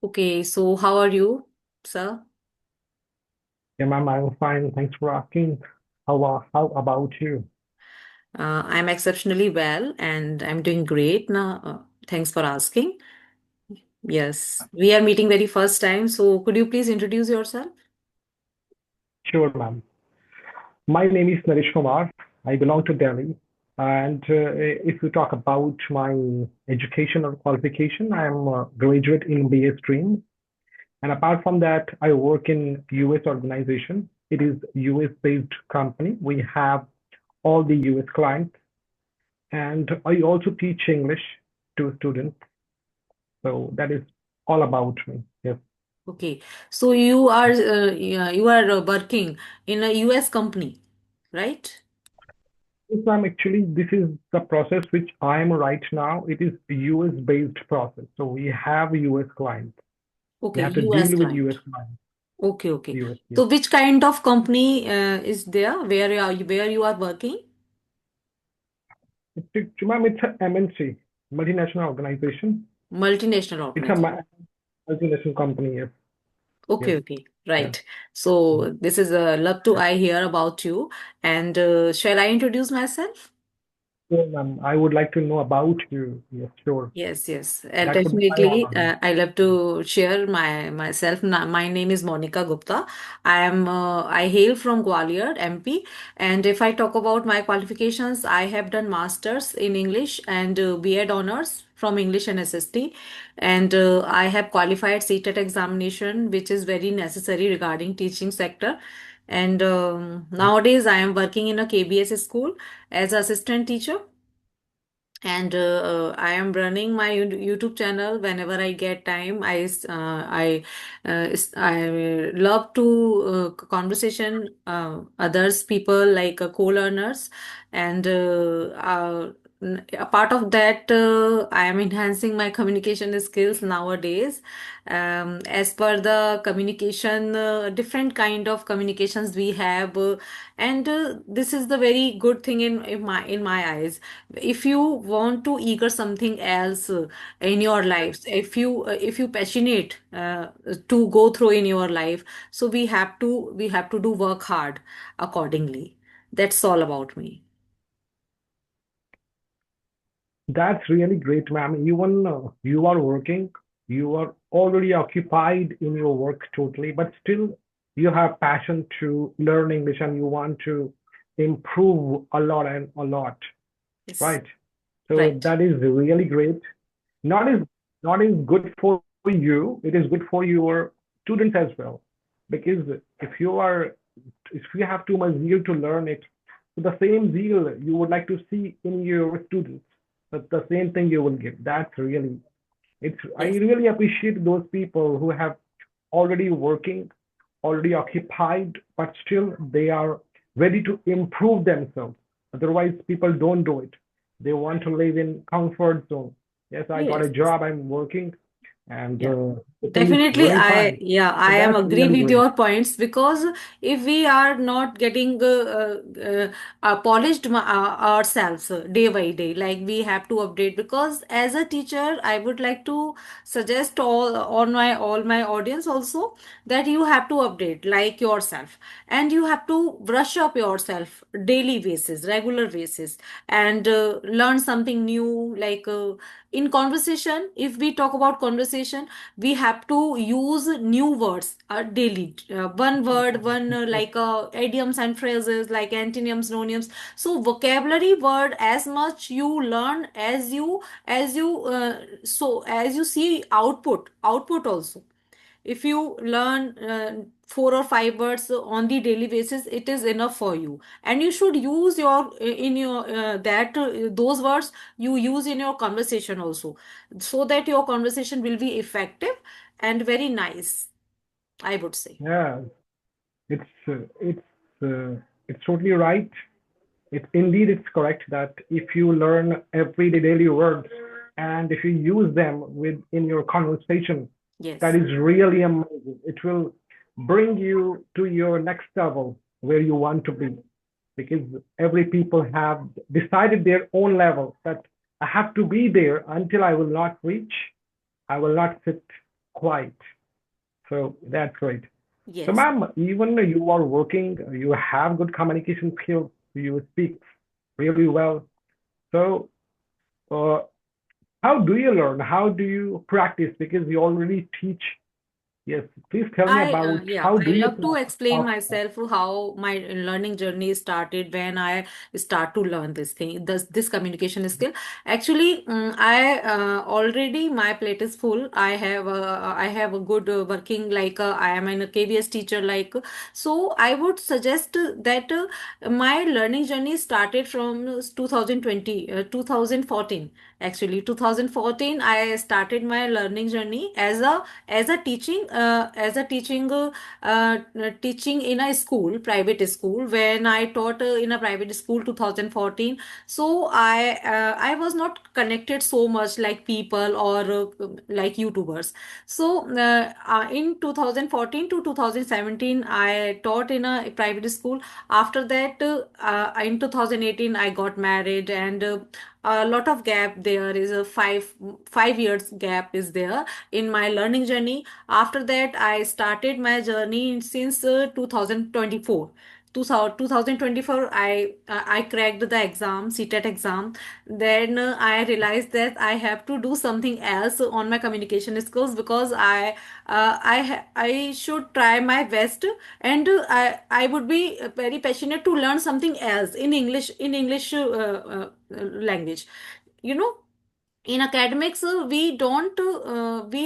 Okay, so how are you, sir? Yeah, ma'am, I'm fine. Thanks for asking. How about you? I'm exceptionally well and I'm doing great now. Thanks for asking. Yes, we are meeting very first time, so could you please introduce yourself? Sure, ma'am. My name is Naresh Kumar. I belong to Delhi. And if you talk about my education or qualification, I am a graduate in BA stream. And apart from that, I work in US organization. It is US based company. We have all the US clients. And I also teach English to students. So that is all about me. Yes. Okay, so you are yeah, you are working in a US company, right? Yes, ma'am, actually, this is the process which I am right now. It is a US based process. So we have US clients. We Okay, have to US deal with US client. clients. Okay, okay. US, yes. So which kind of company is there where you are working? Ma'am, it's a MNC, multinational organization. Multinational It's a organization. multinational company. Yes, yes, Okay, okay, yeah. right. So this is a love to Yeah. I hear about you. And shall I introduce myself? So, ma'am, I would like to know about you. Yes, sure. Yes, yes, That would be my definitely. honor. I love to share myself. My name is Monica Gupta. I hail from Gwalior, MP. And if I talk about my qualifications, I have done masters in English and B.Ed honors from English and SST. And I have qualified CTET examination, which is very necessary regarding teaching sector. And nowadays, I am working in a KBS school as assistant teacher, and I am running my YouTube channel whenever I get time. I love to conversation others people like co-learners, and a part of that, I am enhancing my communication skills nowadays. As per the communication, different kind of communications we have, and this is the very good thing in my eyes. If you want to eager something else in your life, if you passionate to go through in your life, so we have to do work hard accordingly. That's all about me. That's really great, ma'am. Even you are working, you are already occupied in your work totally, but still you have passion to learn English and you want to improve a lot and a lot, Yes, right? So right. that is really great. Not is not is good for you. It is good for your students as well, because if you have too much zeal to learn it, the same zeal you would like to see in your students, but the same thing you will give. That's really it's I Yes, really appreciate those people who have already working, already occupied, but still they are ready to improve themselves. Otherwise, people don't do it. They want to live in comfort zone. Yes, I got a yes. job, I'm working, and Yeah. the thing is Definitely, going fine. yeah, So I am that's agree really with great. your points, because if we are not getting polished ourselves day by day, like we have to update. Because as a teacher, I would like to suggest all my audience also, that you have to update like yourself, and you have to brush up yourself daily basis, regular basis, and learn something new. Like in conversation, if we talk about conversation, we have to use new words daily, one word, one like idioms and phrases like antonyms, synonyms. So vocabulary word, as much you learn, as you see output also. If you learn 4 or 5 words on the daily basis, it is enough for you, and you should use your in your that those words you use in your conversation also, so that your conversation will be effective and very nice, I would say. Yeah, it's uh, it's it's totally right. It's correct that if you learn everyday daily words and if you use them in your conversation, that Yes, is really amazing. It will bring you to your next level where you want to be, because every people have decided their own level that I have to be there. Until I will not reach, I will not sit. quite. So that's great. So, Yes. ma'am, even you are working, you have good communication skills, you speak really well. So, uh, how do you learn? How do you practice? Because you already teach. Yes, please tell me about Yeah, how I do you love to practice explain soft skills? myself how my learning journey started when I start to learn this thing, this communication skill. Actually, I already my plate is full. I have a good working like I am a KVS teacher like so. I would suggest that my learning journey started from 2020, 2014. Actually, 2014 I started my learning journey as a teaching teaching in a school, private school, when I taught in a private school 2014. So I was not connected so much like people or like YouTubers. So in 2014 to 2017 I taught in a private school. After that in 2018 I got married, and a lot of gap there is a 5 years gap is there in my learning journey. After that, I started my journey since 2024. 2024, I cracked the exam, CTET exam. Then I realized that I have to do something else on my communication skills, because I should try my best, and I would be very passionate to learn something else in English language. You know, in academics we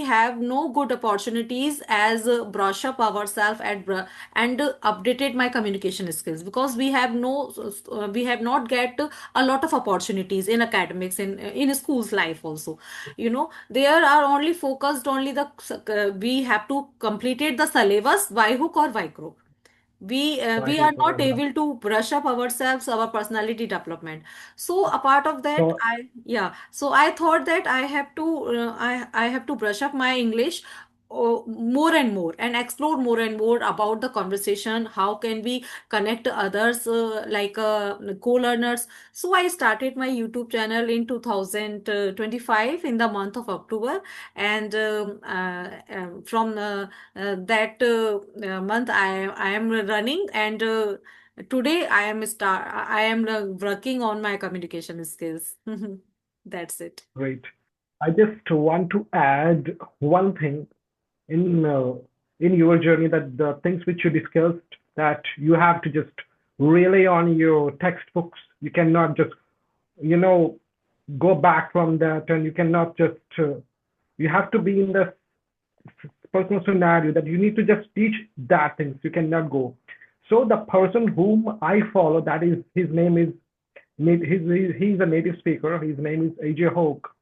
have no good opportunities as brush up ourselves and updated my communication skills, because we have not get a lot of opportunities in academics in schools life also. You know, there are only focused only the we have to completed the syllabus by hook or by crook. By We who are not yeah. able to brush up ourselves, our personality development. So apart of that, So, so I thought that I have to brush up my English more and more, and explore more and more about the conversation. How can we connect others like co-learners? So I started my YouTube channel in 2025 in the month of October, and from that month I am running, and today I am working on my communication skills. That's it. great. I just want to add one thing in uh, in your journey, that the things which you discussed, that you have to just rely on your textbooks. You cannot just you know go back from that, and you cannot just you have to be in the personal scenario that you need to just teach that things. You cannot go. So the person whom I follow, that is his name is he's a native speaker. His name is AJ Hawk.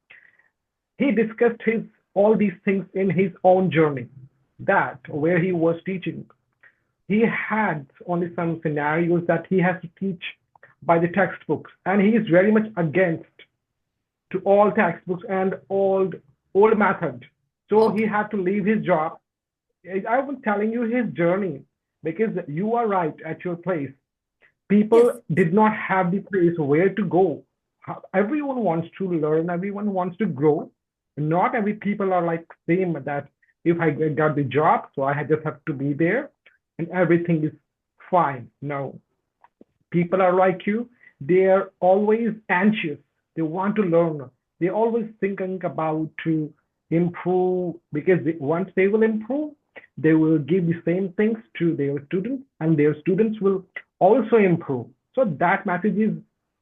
He discussed his all these things in his own journey, that where he was teaching. He had only some scenarios that he has to teach by the textbooks, and he is very much against to all textbooks and old method. So he Okay. had to leave his job. I was telling you his journey, because you are right at your place. People Yes. did not have the place where to go. Everyone wants to learn, everyone wants to grow. Not every people are like same, that if I got the job, so I just have to be there and everything is fine. No, people are like you. They're always anxious. They want to learn. They're always thinking about to improve, because once they will improve, they will give the same things to their students, and their students will also improve. So that message is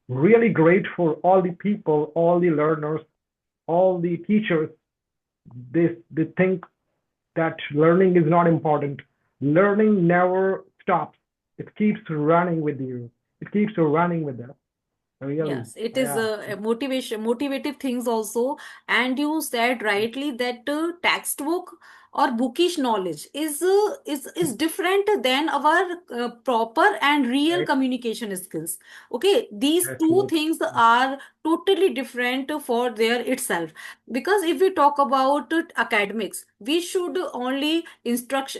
really great for all the people, all the learners, all the teachers. They think that learning is not important. Learning never stops. It keeps running with you. It keeps running with us. Really. Yes, it is Yeah. a motivative things also. And you said rightly that textbook or bookish knowledge is different than our proper and real Right. communication skills. Okay, these That's two right. things are totally different for their itself. Because if we talk about academics, we should only instruct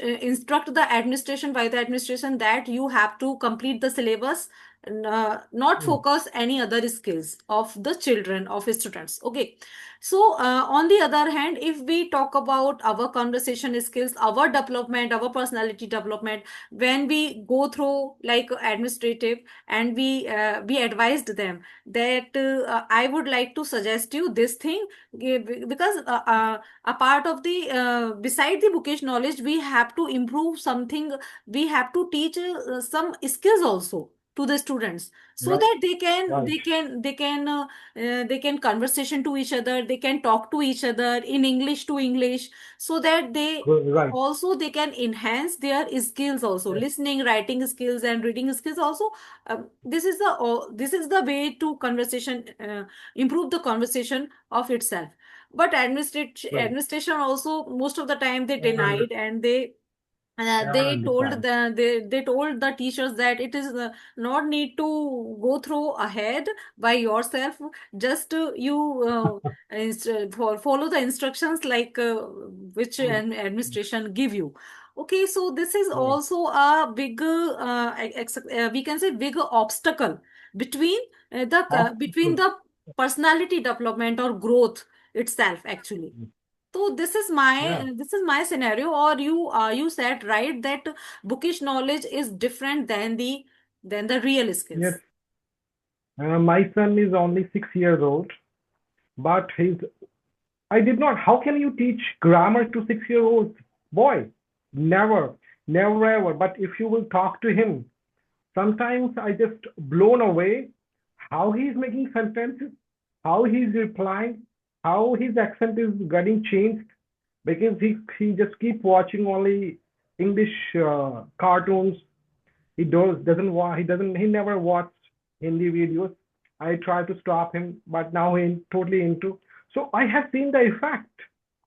the administration, by the administration, that you have to complete the syllabus not Mm. focus any other skills of the children of students. Okay, so on the other hand, if we talk about our conversation skills, our development, our personality development, when we go through like administrative, and we advised them that I would like to suggest you this thing, because a part of the beside the bookish knowledge, we have to improve something. We have to teach some skills also to the students, so Right, that they can right, they can they can they can conversation to each other, they can talk to each other in English to English, so that they right. also they can enhance their skills also, Yes, listening, writing skills, and reading skills also. This is the way to conversation, improve the conversation of itself. But right. administration also, most of the time they And denied, and I understand. they told the teachers that it is not need to go through ahead by yourself. Just follow the instructions like which Mm. administration give you. Okay, so this is Right, also a big we can say big obstacle between between obstacle. the personality development or growth itself actually. So Yeah, this is my scenario. Or you said right that bookish knowledge is different than the real yes. skills. My son is only 6 years old, but I did not. How can you teach grammar to 6 year olds? Boy, never, never ever. But if you will talk to him, sometimes I just blown away how he's making sentences, how he's replying, how his accent is getting changed because he just keep watching only English cartoons. He never watched Hindi videos. I try to stop him, but now he's totally into. So I have seen the effect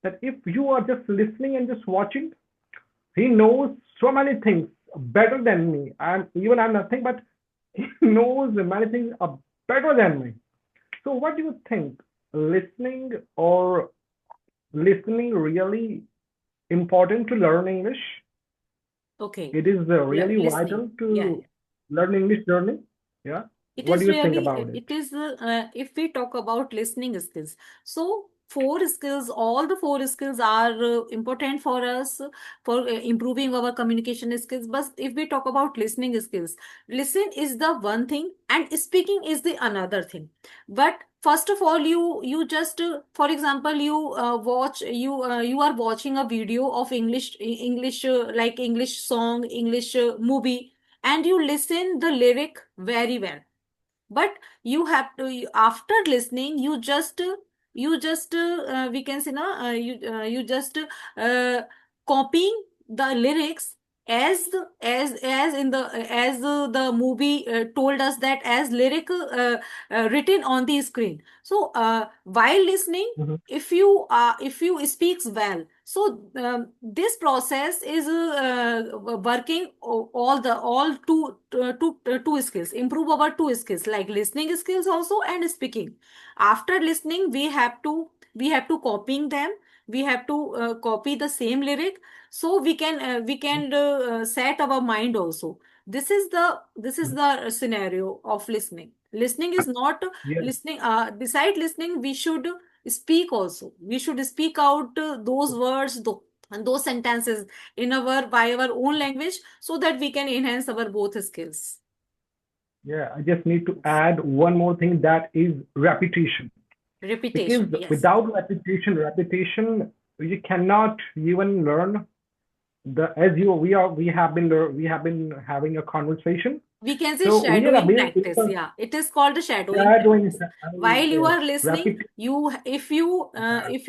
that if you are just listening and just watching, he knows so many things better than me. I'm nothing, but he knows many things are better than me. So what do you think? Listening or listening really important to learn English? Okay. It is really Listening. vital Yeah. to learn English learning. Yeah. It What do is you think really, about it? it is, if we talk about listening skills. So, four skills, all the four skills are important for us for improving our communication skills. But if we talk about listening skills, listen is the one thing, and speaking is the another thing. But first of all, you just, for example, you are watching a video of English like English song, English movie, and you listen the lyric very well. But you have to after listening, you just we can say na, you just copying the lyrics as in the as the movie told us that as lyric written on the screen. So while listening, Mhm. if you speaks well, so this process is working all two skills, improve our two skills like listening skills also and speaking. After listening, we have to copying them, we have to copy the same lyric, so we can set our mind also. This is the scenario of listening. Listening is not Yeah, listening, beside listening we should speak also. We should speak out those words, and those sentences in our by our own language, so that we can enhance our both skills. yeah. I just need to Yes. add one more thing that is repetition. Because Repetition, yes. without repetition, you cannot even learn the as you we have been having a conversation. We can say So we are shadowing aware practice. Yeah, it is called a shadowing shadowing. practice. While you Yes, are listening, repetition. you if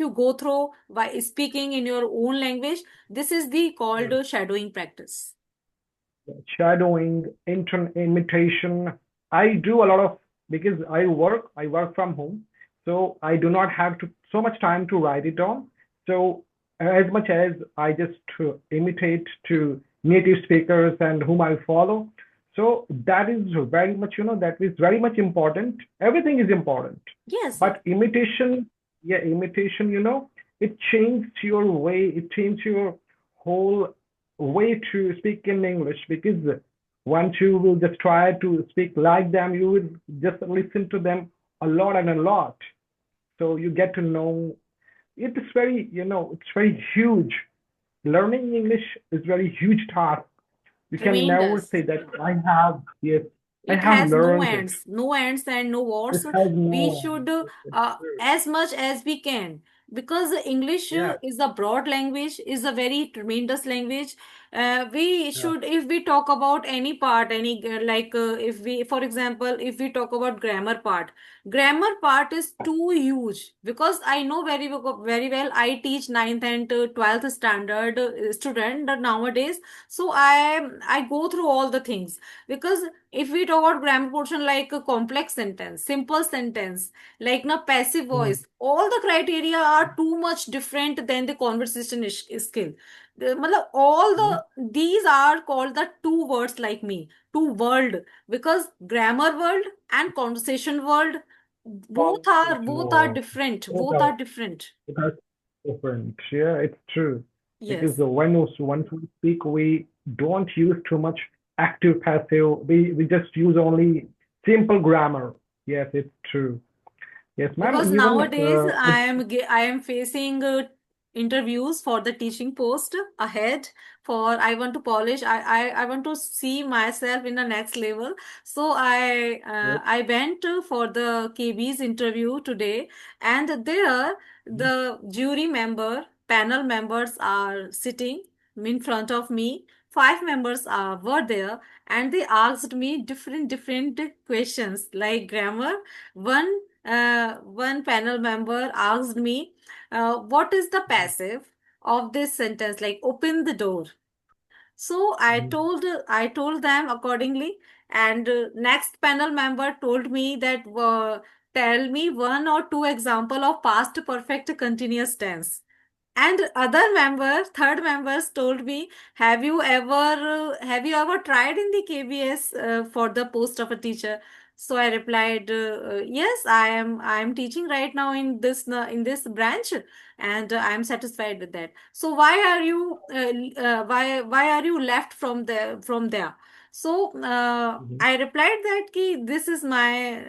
you go through by speaking in your own language, this is the called shadowing practice. Shadowing, imitation. I do a lot of because I work from home, so I do not have to so much time to write it down. So as much as I just imitate to native speakers and whom I follow, so that is very much that is very much important. Everything is important, Yes, but imitation, yeah, imitation, it changed your way, it changed your whole way to speak in English because Once you will just try to speak like them, you will just listen to them a lot and a lot. So you get to know it is very, it's very huge. Learning English is very huge task. You can never Tremendous. say that I have, yes, I It have has learned it. no ends and no It words. has We no should, end. It's true. as much as we can, because English Yeah, is a broad language, is a very tremendous language. We yeah. should, if we talk about any part, if we, for example, if we talk about grammar part is too huge, because I know very well. I teach ninth and 12th standard student nowadays, so I go through all the things, because if we talk about grammar portion like a complex sentence, simple sentence, like na passive Mm. voice, all the criteria are too much different than the conversation skill. मतलब all Mm. these are called the two words like me, two world, because grammar world and conversation world, Conversation both are world. different, Both both are, are different. both are different. Yeah, it's true. Because Yes. once we speak, we don't use too much active passive. We just use only simple grammar. Yes, it's true. Yes, ma'am. Because Even nowadays I am facing interviews for the teaching post ahead, for I want to polish, I want to see myself in the next level. So yes, I went for the KB's interview today, and there the jury member panel members are sitting in front of me. Five members were there, and they asked me different questions like grammar. One panel member asked me, "What is the passive of this sentence? Like, open the door." So I told them accordingly, and next panel member told me that, tell me one or two example of past perfect continuous tense. And third members told me, have you ever tried in the KBS for the post of a teacher? So I replied, yes, I am teaching right now in this branch, and I am satisfied with that. So why are you left from there? So mhm. I replied that this is my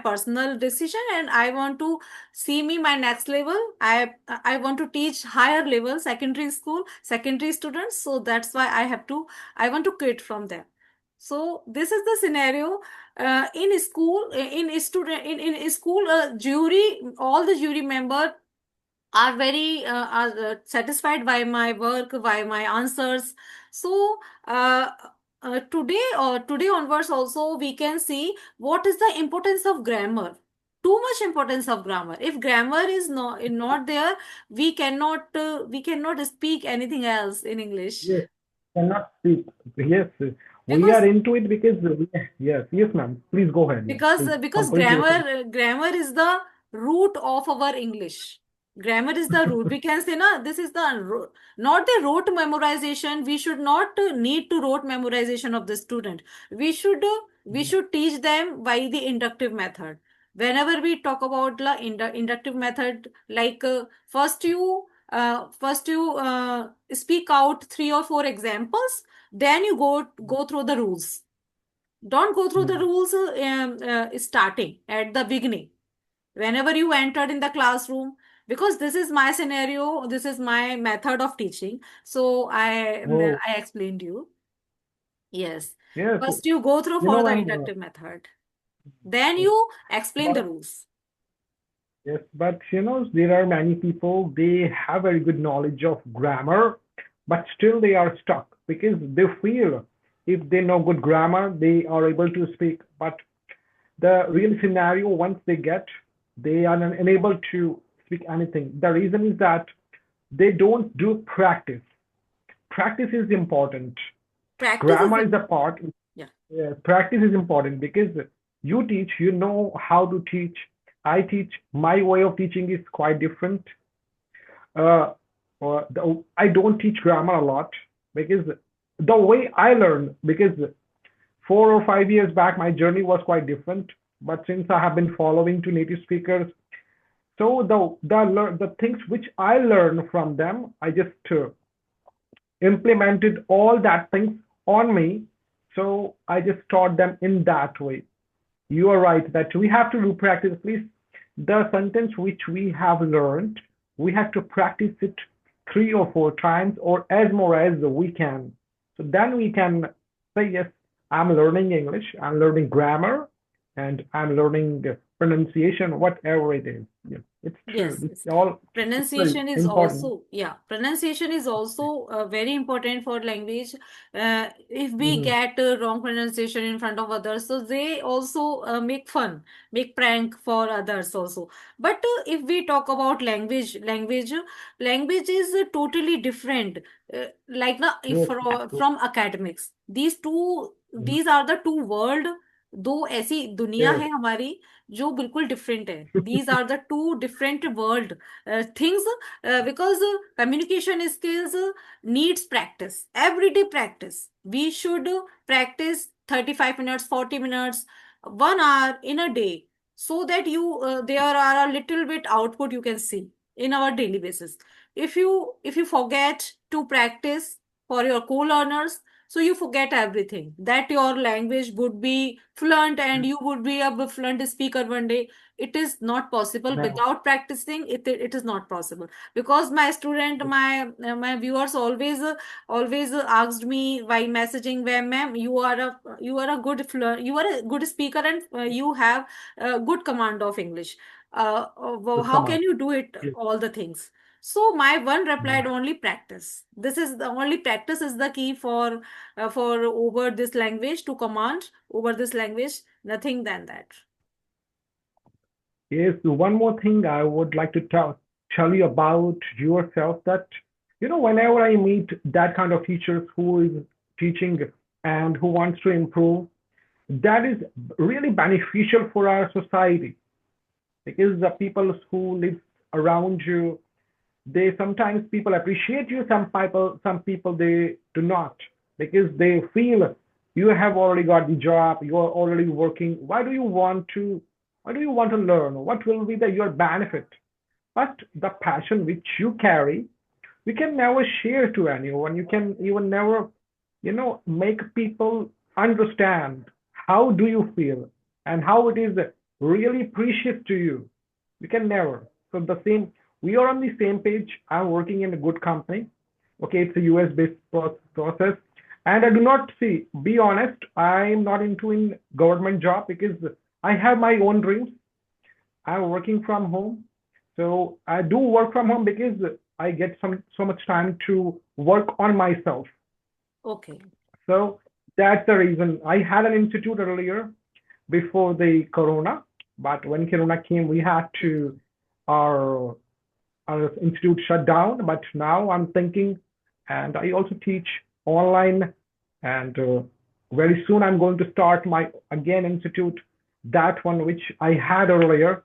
personal decision, and I want to see me my next level. I want to teach higher level secondary students, so that's why I want to quit from there. So this is the scenario. In school, in student in school, jury all the jury member are satisfied by my work, by my answers. So uh, today onwards also we can see what is the importance of grammar. Too much importance of grammar. If grammar is not there, we cannot speak anything else in English. Yes, cannot speak. Yes, we are because into it because yes, yes, ma'am. Please go ahead. Yes, please because complete your sentence. grammar is the root of our English. Grammar is the root. We can say, na, this is the not the rote memorization. We should not need to rote memorization of the student. We should teach them by the inductive method. Whenever we talk about the inductive method, like first you speak out three or four examples, then you go through the rules. Don't go through the Mm. rules starting at the beginning whenever you entered in the classroom, because this is my scenario, this is my method of teaching. So Oh, I explained you. Yes, yes. first you go through for the Ma'am. inductive method, then you explain the But rules. yes, but there are many people, they have very good knowledge of grammar, but still they are stuck because they feel if they know good grammar, they are able to speak. But the real scenario, once they get, they are unable to speak anything. The reason is that they don't do practice. Practice is important. Practice is Grammar is a important. part. Yeah. Practice is important because you teach, you know how to teach. I teach. My way of teaching is quite different. Uh, I don't teach grammar a lot because the way I learn, because 4 or 5 years back, my journey was quite different. But since I have been following to native speakers, so the things which I learned from them, I just implemented all that things on me. So I just taught them in that way. You are right that we have to do practice. Please, the sentence which we have learned, we have to practice it 3 or 4 times or as more as we can. So then we can say, yes, I'm learning English, I'm learning grammar, and I'm learning pronunciation, whatever it is. Yeah, it's true. Yes, It's yes. all it's very Pronunciation is important. also, yeah, pronunciation is also very important for language. If we Mhm. get wrong pronunciation in front of others, so they also make fun, make prank for others also. But if we talk about language is totally different. Like na, if Yes, from academics, mhm. these are the two world. दो ऐसी दुनिया Yes, है हमारी जो बिल्कुल different है. These are the two different world things because communication skills needs practice, everyday practice. We should practice 35 minutes, 40 minutes, 1 hour in a day, so that you there are a little bit output you can see in our daily basis. If you forget to practice for your co-learners, so you forget everything that your language would be fluent and you would be a fluent speaker one day. It is not possible no, without practicing. It is not possible, because my student, my viewers always asked me while messaging, where ma'am, you are a good you are a good speaker, and you have good command of English. the How can command. you do it Yes. all the things? So my one Mhm. replied, only practice. This is the only practice is the key for over this language, to command over this language, nothing than that. Yes, one more thing I would like to tell you about yourself that, whenever I meet that kind of teachers who is teaching and who wants to improve, that is really beneficial for our society because the people who live around you, they sometimes people appreciate you, some people they do not because they feel you have already got the job, you are already working. Why do you want to learn? What will be your benefit? But the passion which you carry, we can never share to anyone. You can even never, make people understand how do you feel and how it is really precious to you. You can never. So we are on the same page. I'm working in a good company. Okay, it's a US based process. And I do not see, be honest, I'm not into in government job because I have my own dreams. I'm working from home. So I do work from home because I get so much time to work on myself. Okay. So that's the reason. I had an institute earlier before the corona, but when corona came, we had to our our institute shut down. But now I'm thinking, and I also teach online, and very soon I'm going to start my again institute, that one which I had earlier.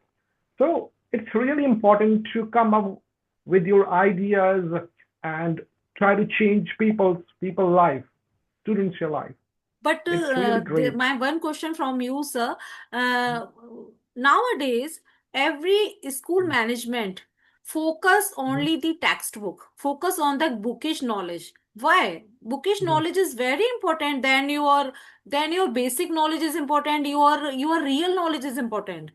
So it's really important to come up with your ideas and try to change people's life, students' life. But It's really great. my one question from you, sir. Mhm. Uh, Nowadays, every school management focus Mhm. only the textbook, focus on the bookish knowledge. Why? Bookish Mhm. knowledge is very important. Then your basic knowledge is important. Your real knowledge is important.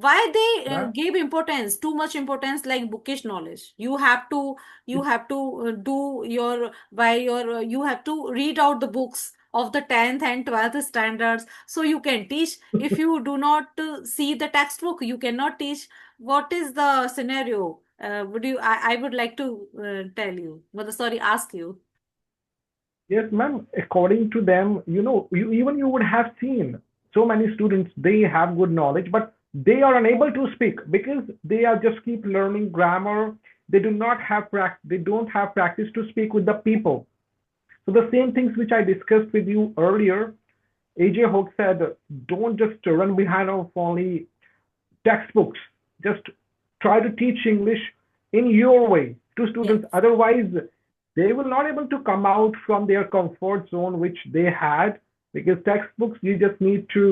Why they Yeah. give importance, too much importance, like bookish knowledge? You have to do your by your you have to read out the books of the 10th and 12th standards, so you can teach. If you do not see the textbook, you cannot teach. What is the scenario? Would you I would like to tell you, but sorry, ask you. Yes, ma'am. According to them, you would have seen so many students, they have good knowledge, but they are unable to speak because they are just keep learning grammar. They don't have practice to speak with the people. So the same things which I discussed with you earlier, AJ Hawk said, don't just run behind of only textbooks. Just try to teach English in your way to students. Yes. Otherwise, they will not able to come out from their comfort zone which they had because textbooks you just need to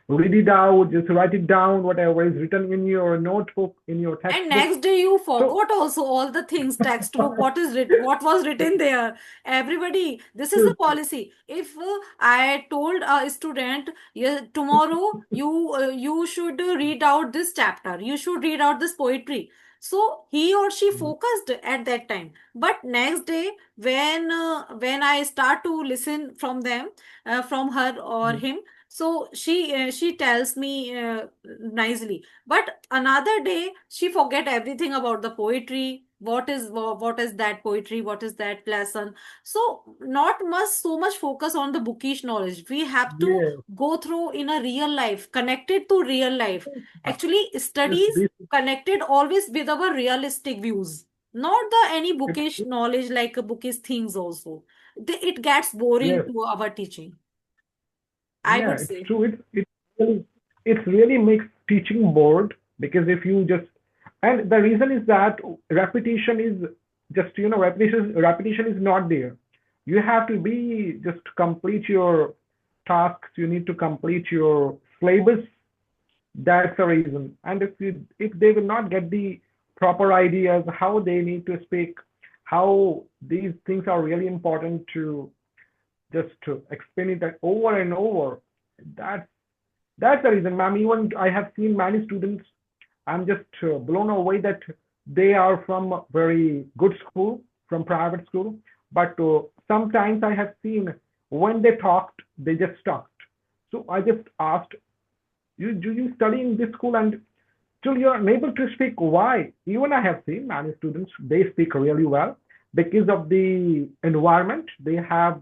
read it out, just write it down, whatever is written in your notebook, in your And textbook. next day you So, forgot also all the things, textbook, what was written there. Everybody, this is the true, policy. If I told a student, yeah, tomorrow you should read out this chapter, you should read out this poetry. So he or she focused at that time. But next day, when I start to listen from them, from her or him, so she tells me nicely, but another day she forget everything about the poetry. What is that poetry? What is that lesson? So not much so much focus on the bookish knowledge. We have to yes, go through in a real life, connected to real life. Actually, yes, studies this, connected always with our realistic views, not the any it's, bookish knowledge like bookish things also. It gets boring yes, to our teaching, I yeah, would it's say. true. Really, it really makes teaching bored because if you just, and the reason is that repetition is just, repetition is not there. You have to be just complete your tasks. You need to complete your syllabus. That's the reason. And if they will not get the proper ideas how they need to speak, how these things are really important to just to explain it over and over. That's that's the reason, ma'am. Even I have seen many students. I'm just blown away that they are from a very good school, from private school, but sometimes I have seen when they talked, they just stopped. So I just asked, you do you study in this school and still you're unable to speak? Why? Even I have seen many students, they speak really well because of the environment. They have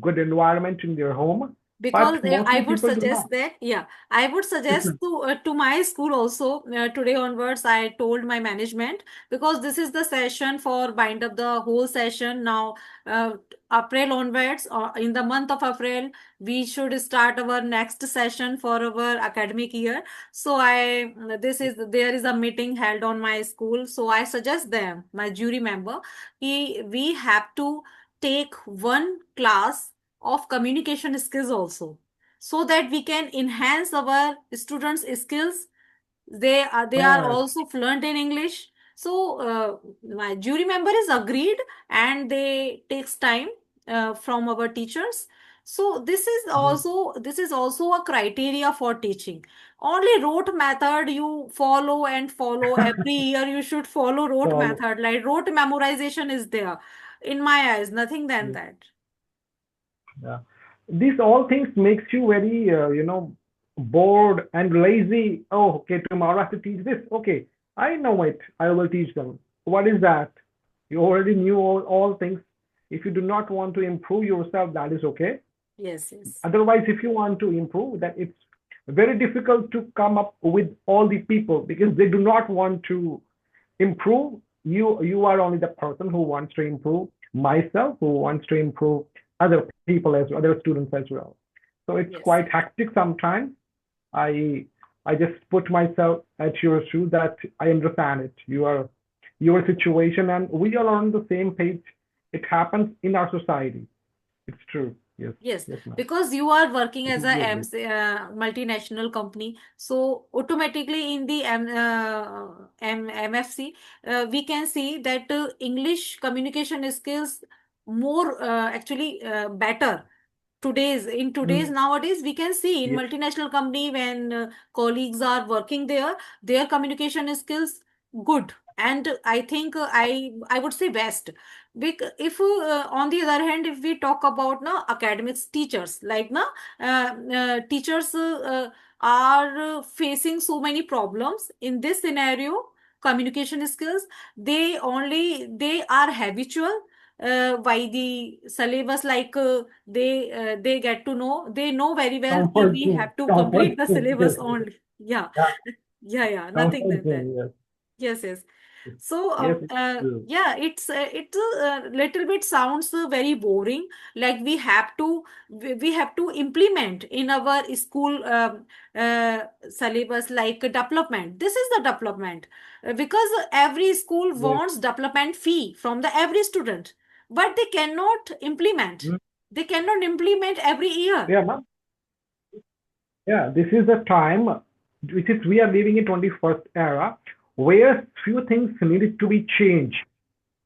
good environment in their home, Because but I mostly would people do not. suggest that, yeah, I would Yes, suggest ma'am. to my school also, today onwards I told my management, because this is the session for bind up the whole session now. uh, April onwards, or in the month of April, we should start our next session for our academic year. So I this is there is a meeting held on my school, so I suggest them, my jury member, we have to take one class of communication skills also, so that we can enhance our students skills. They are Yes, also fluent in English. So my jury member is agreed, and they takes time from our teachers. So this is also a criteria for teaching. Only rote method you follow and follow every year, you should follow rote follow. method, like rote memorization is there. In my eyes, nothing than Yes, that. yeah. These all things makes you very, bored and lazy. Oh, okay, tomorrow I have to teach this. Okay, I know it. I will teach them. What is that? You already knew all things. If you do not want to improve yourself, that is okay. Yes, yes. Otherwise, if you want to improve, then it's very difficult to come up with all the people because they do not want to improve. You are only the person who wants to improve, myself who wants to improve, other people as well, other students as well. So it's Yes. quite hectic sometimes. I i just put myself at your shoe that I understand it, your situation, and we are on the same page. It happens in our society. It's true. Yes, Yes, yes, ma'am. because you are working as a Completely agree. multinational company, so automatically in the MFC, we can see that English communication skills more actually better. Today's Mm, nowadays, we can see in yes. multinational company, when colleagues are working there, their communication skills good, and I think I would say best. If on the other hand, if we talk about now academics teachers, like now teachers are facing so many problems in this scenario. Communication skills, they are habitual by the syllabus, like they get to know, they know very well कि Comfort we zone. have to Comfort complete the zone. syllabus Yes. only. Yeah. Yeah. Yeah, nothing Comfort than that. zone. Yes. Yes, yes. So, Yes. It's true. yeah, it's a little bit sounds very boring. Like we have to implement in our school syllabus, like development. This is the development. Because every school Yes. wants development fee from the every student, but they cannot implement. Mm. They cannot implement every year. Yeah, ma'am. Yeah, this is a time which is we are living in 21st era where few things needed to be changed.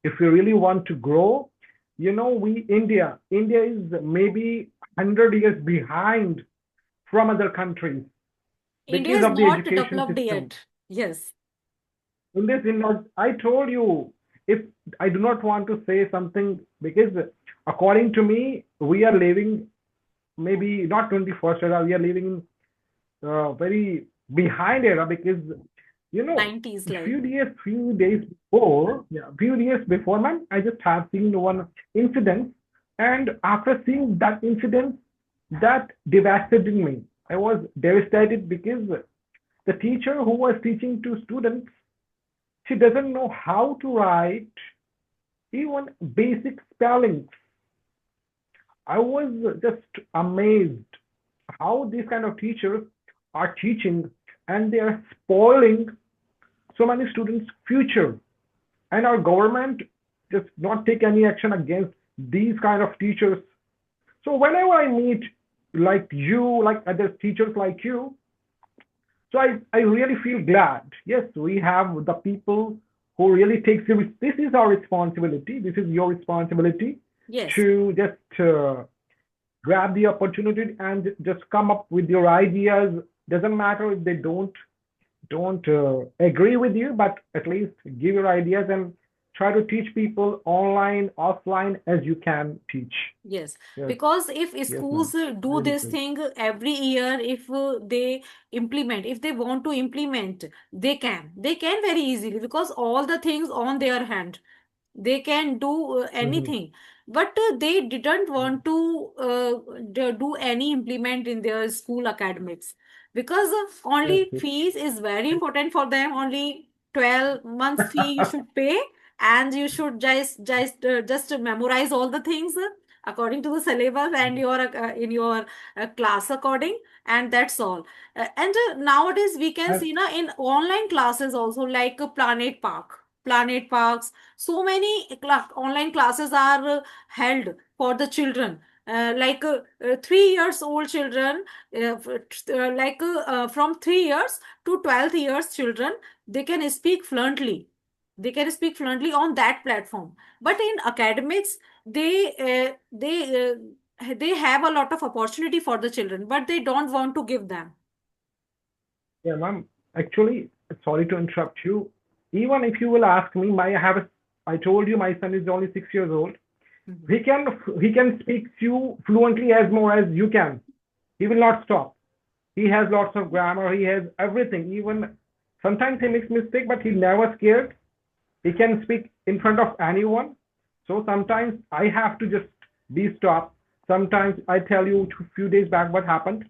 If we really want to grow, India is maybe 100 years behind from other countries India because is of the not education developed system. yet. Yes. India is not, I told you, if I do not want to say something because according to me, we are living maybe not 21st era, we are living in very behind era because you know 90s like. few days before, yeah, few years before, man, I just have seen one incident, and after seeing that incident, that devastated me. I was devastated because the teacher who was teaching to students, she doesn't know how to write even basic spellings. I was just amazed how these kind of teachers are teaching and they are spoiling so many students' future. And our government just not take any action against these kind of teachers. So whenever I meet like you, like other teachers like you, so I really feel glad. Yes, we have the people who really take serious. This is our responsibility. This is your responsibility Yes. to just grab the opportunity and just come up with your ideas. Doesn't matter if they don't agree with you, but at least give your ideas and try to teach people online, offline as you can teach. Yes, Yes, because if yes, ma'am. schools do Very this good. thing every year, if they implement, if they want to implement, they can very easily because all the things on their hand, they can do Mm-hmm. anything. But they didn't want to do any implement in their school academics because Yes, only yes. fees is very important for them. Only 12 months fee you should pay, and you should just memorize all the things according to the syllabus and your in your class according, and that's all. And nowadays we can And see now in online classes also, like Planet Parks, so many online classes are held for the children, 3 years old children, from 3 years to 12 years children, they can speak fluently. They can speak fluently on that platform. But in academics, they have a lot of opportunity for the children, but they don't want to give them. yeah, ma'am. Actually, sorry to interrupt you. Even if you will ask me, I told you my son is only 6 years old. Mhm. He can speak you fluently as more as you can. He will not stop. He has lots of grammar. He has everything. Even sometimes he makes mistake, but he never scared. He can speak in front of anyone. So sometimes I have to just be stopped. Sometimes I tell you a few days back what happened.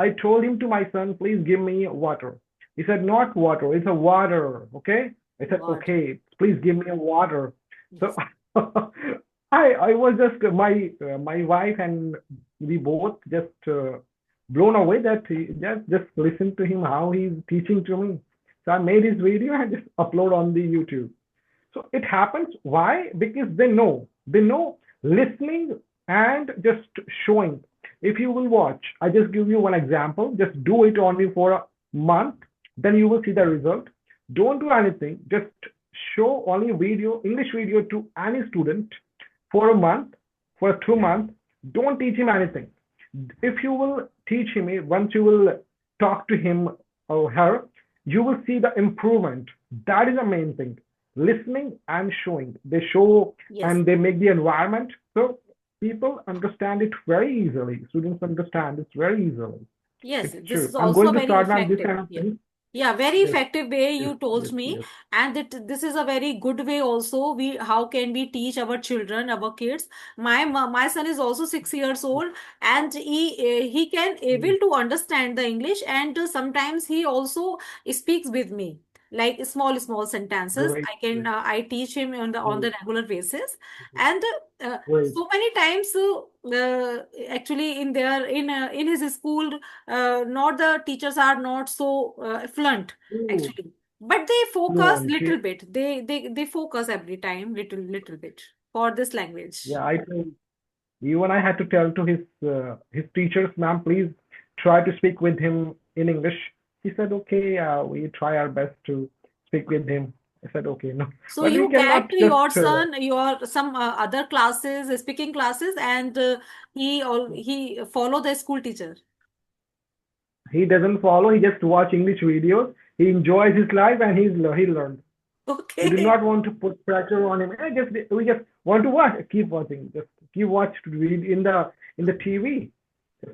I told him to my son, please give me water. He said, not water, it's a water. Okay. I said, What? okay, please give me a water. So Yes. I was just my wife and we both just blown away that he just listen to him how he's teaching to me. So I made his video and just upload on the YouTube. So it happens. Why? Because they know listening and just showing. If you will watch, I just give you one example. Just do it only for a month, then you will see the result. Don't do anything. Just show only video, English video to any student for a month, for 2 months. Don't teach him anything. If you will teach him, once you will talk to him or her, you will see the improvement. That is the main thing. Listening and showing. They show Yes. and they make the environment so people understand it very easily. Students understand it very easily. Yes, It's this true. is I'm also going to very start on this effective. kind of Yeah. thing. Yeah, very Yes, effective way yes, you told yes, me. yes. And this is a very good way also. How can we teach our children, our kids? My son is also 6 years old, and he can able to understand the English, and sometimes he also speaks with me like small sentences. Great, I teach him on the great, regular basis, and great. so many times actually in his school, not the teachers are not so fluent Ooh, actually, but they focus fluent. little bit. They focus every time little bit for this language. Yeah, I think even I had to tell to his teachers, ma'am, please. try to speak with him in English. He said, okay, we try our best to speak with him. I said, okay, no, So but we you get cannot just, your son, your some other classes, speaking classes, and he follow the school teacher. he doesn't follow, he just watch English videos. He enjoys his life and he learns. We do Okay. not want to put pressure on him. We just want to watch, keep watching, just keep watch read in the TV.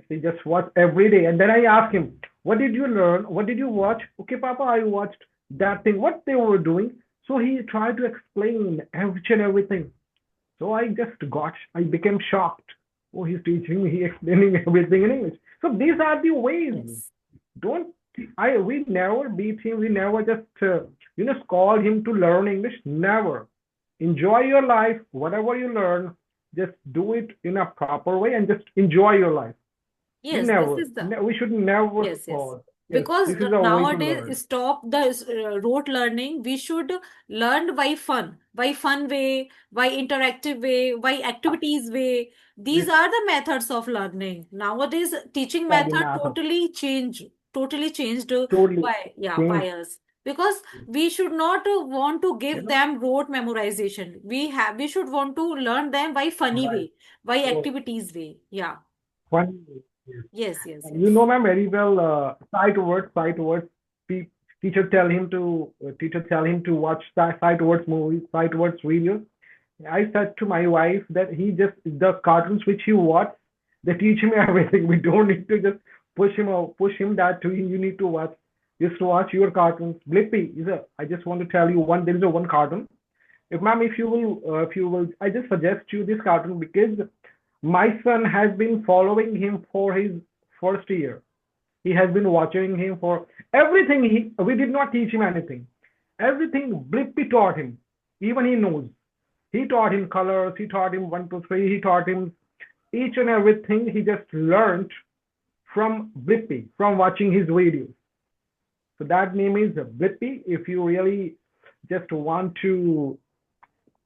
He just watch every day, and then I ask him, "What did you learn? What did you watch?" Okay, Papa, I watched that thing. What they were doing. So he tried to explain each and everything. So I became shocked. Oh, he's teaching me, he explaining everything in English. So these are the ways. Yes. Don't we never beat him. We never just scold him to learn English. Never. Enjoy your life. Whatever you learn, just do it in a proper way and just enjoy your life. Yes, this is the We should never yes, yes. scold. Yes, Because this is a way to learn. nowadays, stop the rote learning. We should learn by fun way, by interactive way, by activities way. Yes, These are the methods of learning. Nowadays, teaching are the method matter. totally changed Totally by changed. us. Because we should not want to You give know, them rote memorization. We should want to learn them by funny right. way, by So activities way. Yeah. one. Yes. Yes, yes, You yes. know, ma'am, very well. Sight words. Pe- Teacher tell him to watch sight words movies, sight words videos. I said to my wife that the cartoons which he watch, they teach him everything. We don't need to just push him that to you need to watch. Just watch your cartoons. Blippi is a. I just want to tell you one. There is a one cartoon. If ma'am, if you will, I just suggest you this cartoon because my son has been following him for his first year. He has been watching him for everything. We did not teach him anything. Everything Blippi taught him. Even he knows. He taught him colors. He taught him one, two, three. He taught him each and everything. He just learned from Blippi, from watching his videos. So that name is Blippi. If you really just want to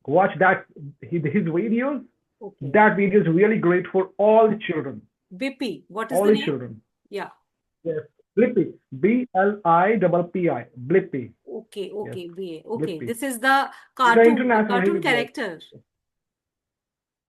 watch his videos, Okay. that video is really great for all the children. Bippy. What is All the the name? children. Yeah. Yes. Blippi. Blippi. Blippi. Okay. Yes. Okay. Okay. Blippi. This is the It's an international cartoon hit. Yes. character.